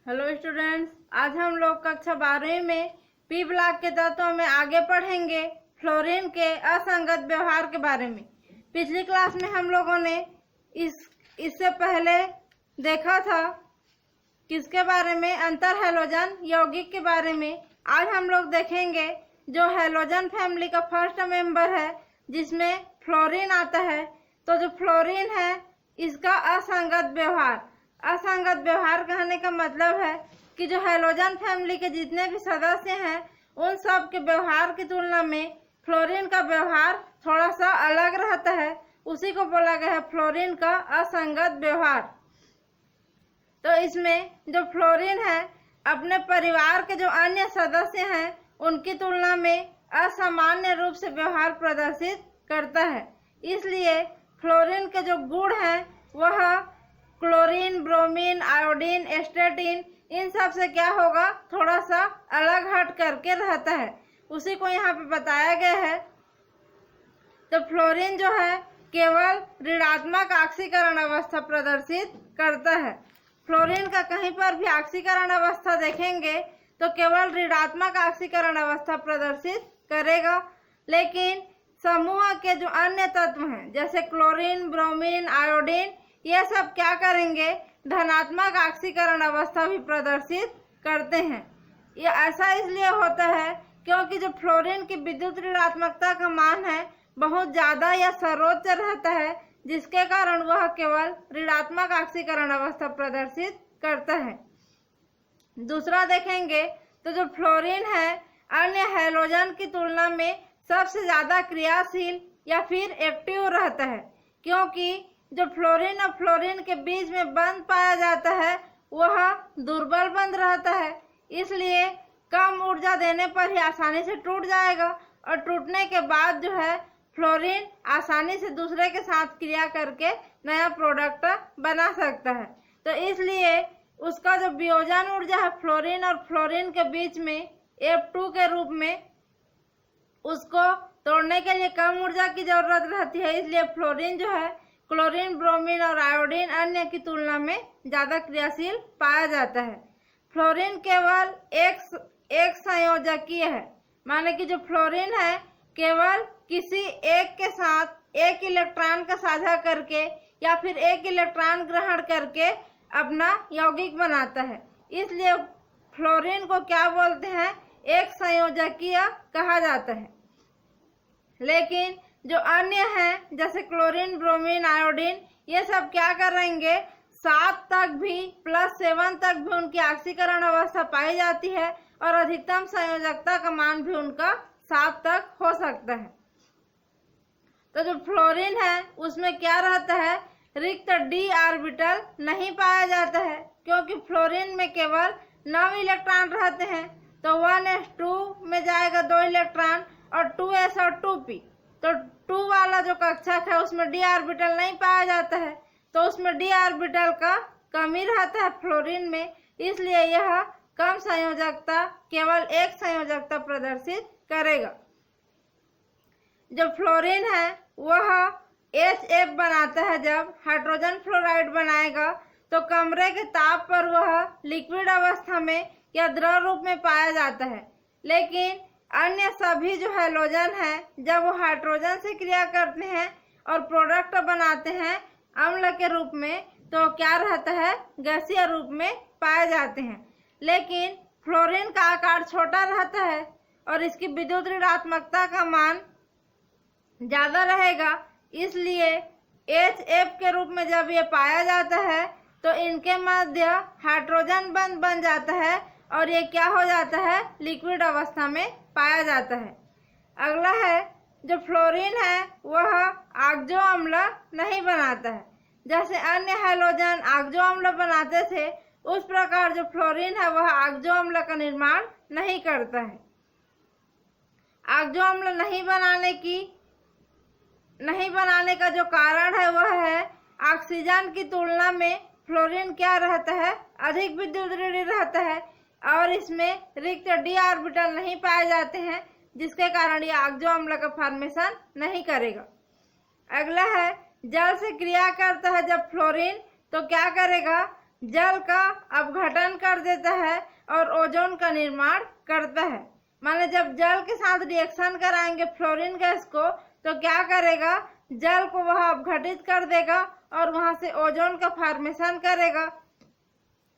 Hello students, आज हम लोग कक्षा 12वीं में पी ब्लॉक के तत्वों में आगे पढ़ेंगे फ्लोरीन के असंगत व्यवहार के बारे में। पिछली क्लास में हम लोगों ने इससे पहले देखा था किसके बारे में, अंतर हैलोजन यौगिक के बारे में। आज हम लोग देखेंगे जो हैलोजन फैमिली का फर्स्ट मेंबर है जिसमें फ्लोरीन आता है। तो जो फ्लोरीन है इसका असंगत व्यवहार, असंगत व्यवहार कहने का मतलब है कि जो हैलोजन फैमिली के जितने भी सदस्य हैं उन सब के व्यवहार की तुलना में फ्लोरीन का व्यवहार थोड़ा सा अलग रहता है। उसी को बोला गया है फ्लोरीन का असंगत व्यवहार। तो इसमें जो फ्लोरीन है अपने परिवार के जो अन्य सदस्य हैं उनकी तुलना में असामान्य रूप से व्यवहार प्रदर्शित करता है। इसलिए फ्लोरीन के जो गुण हैं वह क्लोरीन, ब्रोमीन, आयोडीन, एस्टेटिन इन सब से क्या होगा, थोड़ा सा अलग हट करके रहता है। उसी को यहाँ पे बताया गया है। तो फ्लोरीन जो है केवल ऋणात्मक ऑक्सीकरण अवस्था प्रदर्शित करता है। फ्लोरीन का कहीं पर भी ऑक्सीकरण अवस्था देखेंगे तो केवल ऋणात्मक ऑक्सीकरण अवस्था प्रदर्शित करेगा। लेकिन समूह के जो अन्य तत्व हैं जैसे क्लोरीन, ब्रोमीन, आयोडीन ये सब क्या करेंगे, धनात्मक ऑक्सीकरण अवस्था भी प्रदर्शित करते हैं। ये ऐसा इसलिए होता है क्योंकि जो फ्लोरीन की विद्युत ऋणात्मकता का मान है बहुत ज़्यादा या सर्वोच्च रहता है, जिसके कारण वह केवल ऋणात्मक ऑक्सीकरण अवस्था प्रदर्शित करता है। दूसरा देखेंगे तो जो फ्लोरीन है अन्य हैलोजन की तुलना में सबसे ज़्यादा क्रियाशील या फिर एक्टिव रहता है, क्योंकि जो फ्लोरीन और फ्लोरीन के बीच में बंध पाया जाता है वह दुर्बल बंध रहता है। इसलिए कम ऊर्जा देने पर ही आसानी से टूट जाएगा और टूटने के बाद जो है फ्लोरीन आसानी से दूसरे के साथ क्रिया करके नया प्रोडक्ट बना सकता है। तो इसलिए उसका जो वियोजन ऊर्जा है फ्लोरीन और फ्लोरीन के बीच में F2 के रूप में, उसको तोड़ने के लिए कम ऊर्जा की जरूरत रहती है। इसलिए फ्लोरीन जो है क्लोरीन, ब्रोमीन और आयोडीन अन्य की तुलना में ज़्यादा क्रियाशील पाया जाता है। फ्लोरीन केवल एक संयोजकीय है, माने कि जो फ्लोरीन है केवल किसी एक के साथ एक इलेक्ट्रॉन का साझा करके या फिर एक इलेक्ट्रॉन ग्रहण करके अपना यौगिक बनाता है। इसलिए फ्लोरीन को क्या बोलते हैं, एक संयोजकीय कहा जाता है। लेकिन जो अन्य हैं जैसे क्लोरीन, ब्रोमीन, आयोडीन ये सब क्या करेंगे, 7 तक भी +7 तक भी उनकी ऑक्सीकरण अवस्था पाई जाती है और अधिकतम संयोजकता का मान भी उनका 7 तक हो सकता है। तो जो फ्लोरीन है उसमें क्या रहता है, रिक्त d ऑर्बिटल नहीं पाया जाता है, क्योंकि फ्लोरीन में केवल 9 इलेक्ट्रॉन रहते हैं। तो 1s2 में जाएगा 2 इलेक्ट्रॉन और 2s और 2p। तो 2 वाला जो कक्षक है उसमें d ऑर्बिटल नहीं पाया जाता है, तो उसमें d ऑर्बिटल का कमी रहता है फ्लोरीन में। इसलिए यह कम संयोजकता, केवल एक संयोजकता प्रदर्शित करेगा। जो फ्लोरीन है वह HF बनाता है। जब हाइड्रोजन फ्लोराइड बनाएगा तो कमरे के ताप पर वह लिक्विड अवस्था में या द्रव रूप में पाया जाता है। लेकिन अन्य सभी जो हैलोजन हैं जब वो हाइड्रोजन से क्रिया करते हैं और प्रोडक्ट बनाते हैं अम्ल के रूप में, तो क्या रहता है, गैसीय रूप में पाए जाते हैं। लेकिन फ्लोरीन का आकार छोटा रहता है और इसकी विद्युत ऋणात्मकता का मान ज़्यादा रहेगा। इसलिए HF के रूप में जब ये पाया जाता है तो इनके मध्य हाइड्रोजन बंध बन जाता है और ये क्या हो जाता है, लिक्विड अवस्था में पाया जाता है। अगला है जो फ्लोरीन है वह ऑक्सो अम्ल नहीं बनाता है। जैसे अन्य हैलोजन ऑक्सो अम्ल बनाते थे उस प्रकार जो फ्लोरीन है वह ऑक्सो अम्ल का निर्माण नहीं करता है। ऑक्सो अम्ल नहीं बनाने का जो कारण है वह है ऑक्सीजन की तुलना में फ्लोरीन क्या रहता है, अधिक विद्युत ऋणी रहता है और इसमें रिक्त d ऑर्बिटल नहीं पाए जाते हैं, जिसके कारण यह ऑक्सो अम्ल का फॉर्मेशन नहीं करेगा। अगला है जल से क्रिया करता है जब फ्लोरीन, तो क्या करेगा, जल का अपघटन कर देता है और ओजोन का निर्माण करता है। माने जब जल के साथ रिएक्शन कराएंगे फ्लोरीन गैस को तो क्या करेगा, जल को वह अपघटित कर देगा और वहां से ओजोन का फॉर्मेशन करेगा।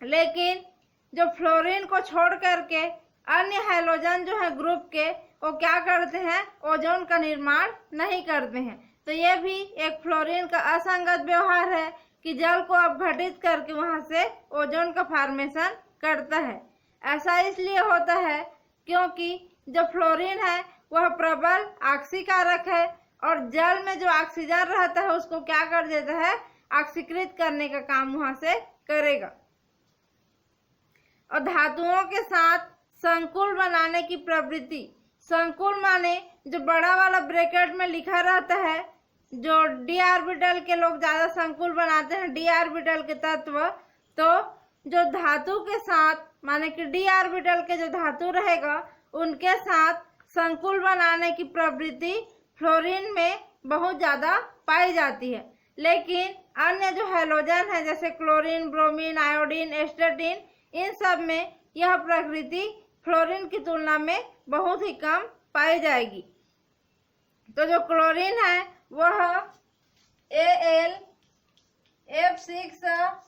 लेकिन जो फ्लोरीन को छोड़ करके अन्य हैलोजन जो है ग्रुप के, वो क्या करते हैं, ओजोन का निर्माण नहीं करते हैं। तो यह भी एक फ्लोरीन का असंगत व्यवहार है कि जल को अपघटित करके वहां से ओजोन का फॉर्मेशन करता है। ऐसा इसलिए होता है क्योंकि जो फ्लोरीन है वह प्रबल ऑक्सीकारक है और जल में जो ऑक्सीजन रहता है उसको क्या कर देता है, ऑक्सीकृत करने का काम वहां से करेगा। और धातुओं के साथ संकुल बनाने की प्रवृत्ति, संकुल माने जो बड़ा वाला ब्रैकेट में लिखा रहता है, जो डी ऑर्बिटल के लोग ज्यादा संकुल बनाते हैं, डी ऑर्बिटल के तत्व, तो जो धातु के साथ माने कि डी ऑर्बिटल के जो धातु रहेगा उनके साथ संकुल बनाने की प्रवृत्ति फ्लोरीन में बहुत ज्यादा पाई जाती है। लेकिन अन्य जो हैलोजन है जैसे क्लोरीन, ब्रोमीन, आयोडीन, एस्टेटिन, इन सब में यह प्रकृति फ्लोरीन की तुलना में बहुत ही कम पाई जाएगी। तो जो क्लोरीन है वह Al F6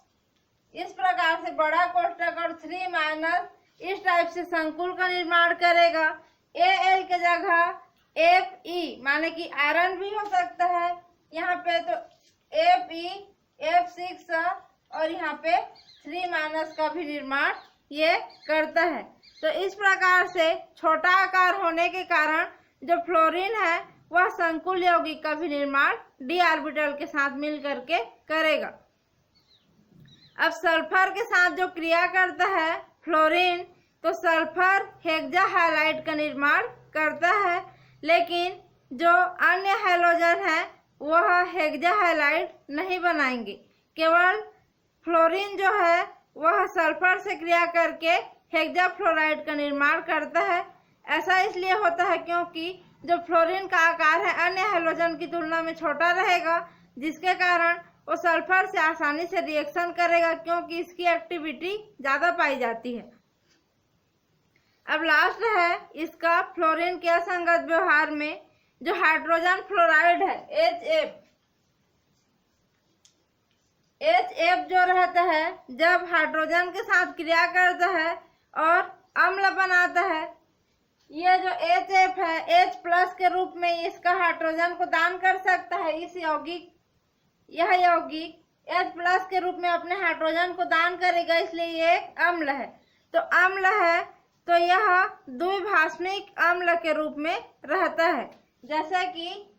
इस प्रकार से बड़ा कोष्टक और 3 माइनस इस टाइप से संकुल का निर्माण करेगा। Al के जगह Fe माने कि आयरन भी हो सकता है यहाँ पे, तो Fe F6 और यहाँ पे 3 माइनस का भी निर्माण ये करता है। तो इस प्रकार से छोटा आकार होने के कारण जो फ्लोरीन है वह संकुल यौगिक का भी निर्माण डी ऑर्बिटल के साथ मिल करके करेगा। अब सल्फर के साथ जो क्रिया करता है फ्लोरीन, तो सल्फर हेक्सा हैलाइड का निर्माण करता है, लेकिन जो अन्य हैलोजन है वह हेक्सा हैलाइड नहीं बनाएंगे। केवल फ्लोरीन जो है वह सल्फर से क्रिया करके हेक्सा फ्लोराइड का निर्माण करता है। ऐसा इसलिए होता है क्योंकि जो फ्लोरीन का आकार है अन्य हैलोजन की तुलना में छोटा रहेगा, जिसके कारण वो सल्फर से आसानी से रिएक्शन करेगा क्योंकि इसकी एक्टिविटी ज्यादा पाई जाती है। अब लास्ट है इसका फ्लोरीन के असंगत व्यवहार में जो हाइड्रोजन फ्लोराइड है HF जो रहता है जब हाइड्रोजन के साथ क्रिया करता है और अम्ल बनाता है, ये जो HF है H+ के रूप में इसका हाइड्रोजन को दान कर सकता है। यह यौगिक H+ के रूप में अपने हाइड्रोजन को दान करेगा, इसलिए ये एक अम्ल है। तो अम्ल है तो यह द्विभाषमिक अम्ल के रूप में रहता है, जैसा कि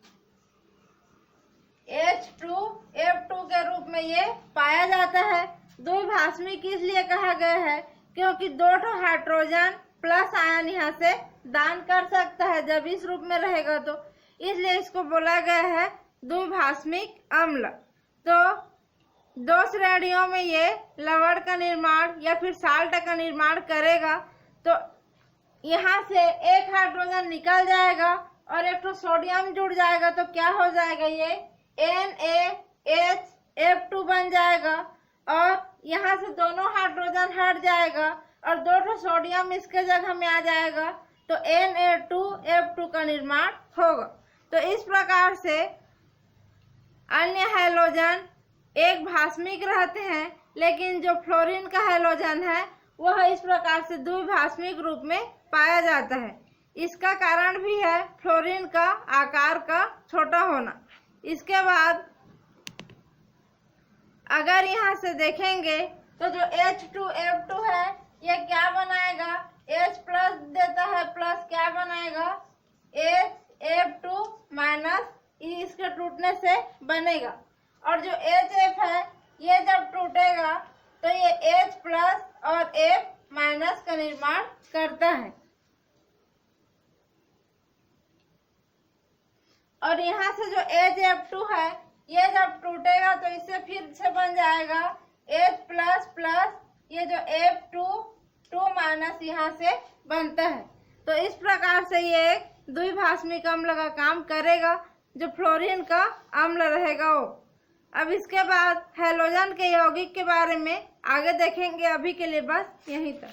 H2F2 के रूप में ये पाया जाता है। द्विभाषमिक इसलिए कहा गया है क्योंकि 2 हाइड्रोजन प्लस आयन यहाँ से दान कर सकता है जब इस रूप में रहेगा, तो इसलिए इसको बोला गया है द्विभाषमिक अम्ल। तो 2 श्रेणियों में ये लवण का निर्माण या फिर साल्ट का निर्माण करेगा। तो यहाँ से एक हाइड्रोजन निकल जाएगा और एक तो सोडियम जुड़ जाएगा, तो क्या हो जाएगा, ये NaHF2 बन जाएगा और यहाँ से दोनों हाइड्रोजन हट जाएगा और 2 सोडियम इसके जगह में आ जाएगा, तो Na2F2 का निर्माण होगा। तो इस प्रकार से अन्य हैलोजन एक भाषमिक रहते हैं, लेकिन जो फ्लोरीन का हैलोजन है वह इस प्रकार से द्विभाषमिक रूप में पाया जाता है। इसका कारण भी है फ्लोरीन का आकार का छोटा होना। इसके बाद अगर यहाँ से देखेंगे तो जो H2F2 है ये क्या बनाएगा, H+ देता है प्लस क्या बनाएगा, HF2 माइनस इसके टूटने से बनेगा। और जो HF है ये जब टूटेगा तो ये H+ और F- का निर्माण करता है। और यहाँ से जो HF2 है ये जब टूटेगा तो इससे फिर से बन जाएगा H++ ये जो F2 यहाँ से बनता है। तो इस प्रकार से ये एक द्विभाषमिक अम्ल का काम करेगा। जो फ्लोरीन का अम्ल रहेगा वो अब इसके बाद हैलोजन के यौगिक के बारे में आगे देखेंगे। अभी के लिए बस यहीं तक।